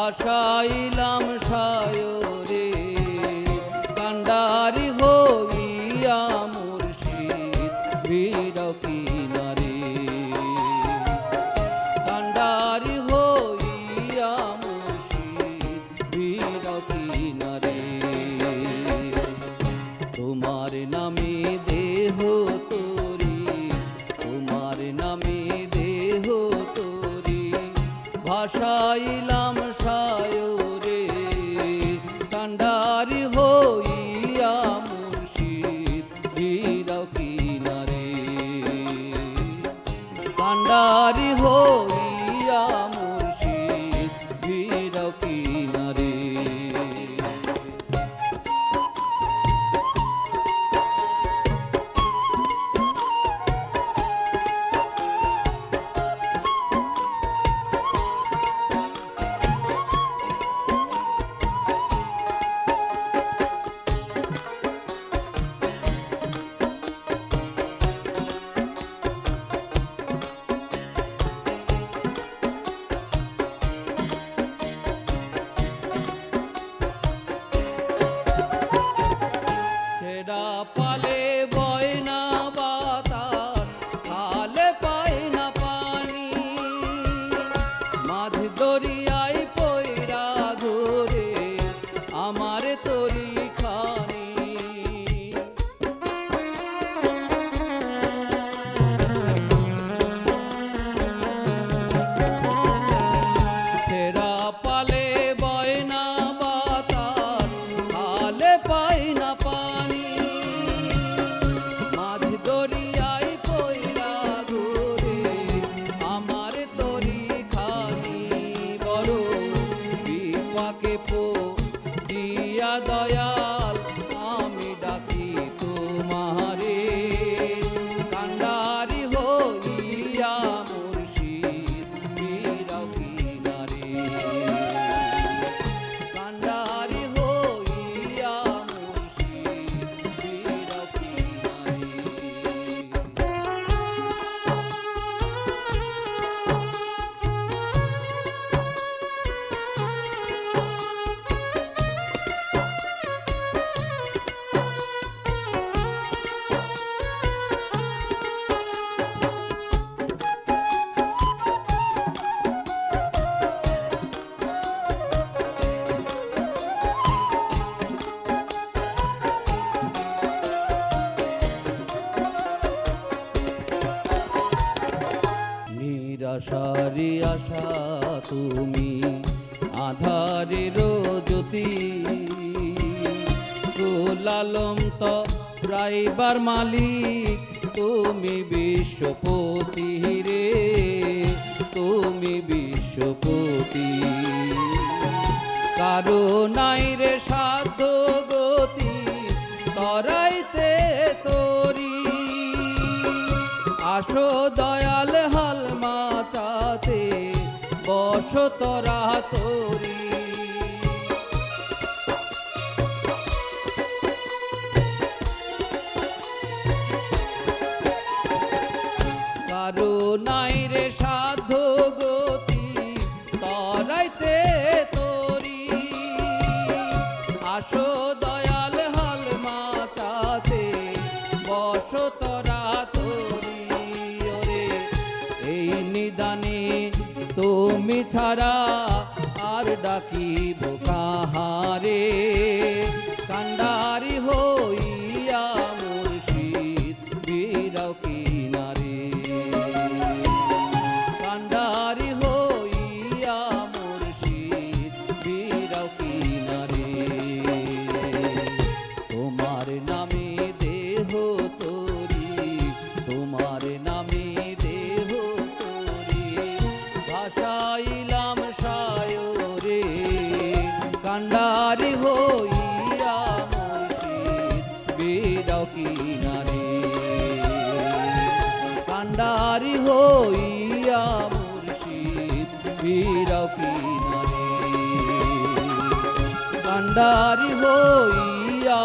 ভাসাইলাম সায়রে কান্ডারি হইয়া মুর্শিদ বীর কিনারে কান্ডারি হইয়া মুর্শিদ বীর কিনারে তোমার নামে দেহ তোরি তোমার নামে দেহ তোরি ভাসাইলাম সায়রে কান্ডারি হইয়া মুর্শিদ বীর কিনারে কান্ডারি হইয়া মুর্শিদ বীর কিনারে পালে বয় না বাতাস খালে পায় না পানি মাঝ দরিয়ায় পয়রা ঘুরে আমার তরি খানি ছেড়া পালে বয় না বাতাস খালে পায় না পানি দিয়া দয়াল আমি ডাকি তোমারে কান্ডারি হইয়া মুর্শিদ বীর কিনারে কান্ডারি হইয়া মুর্শিদ বীর কিনারে নিরাশারি আশা তুমি আধারের জ্যোতি কুলালম তো রাইবার মালিক তুমি বিশ্বপতি রে তুমি বিশ্বপতি কারো নাই রে সাধ্য গতি তরাইতে তোরি আসো দয়াল হাল মাচাতে বস তরা তোরি কারো নাই রে সাধ্য গতি তরাইতে তোরি আসো দয়াল হাল মাচাতে বস তরা তোরি এই নিদানে তুমি ছাড়া আর ডাকিব কাহারে কান্ডারি হইয়া মুর্শিদ বীর কিনারে কান্ডারি হইয়া মুর্শিদ বীর কিনারে তোমার নামে দেহ তোরি তোমার নামে দেহ তোরি ভাসাইলাম সায়রে কান্ডারি হইয়া মুর্শিদ বীর কিনারে কান্ডারি হইয়া মুর্শিদ বীর কিনারে কান্ডারি হইয়া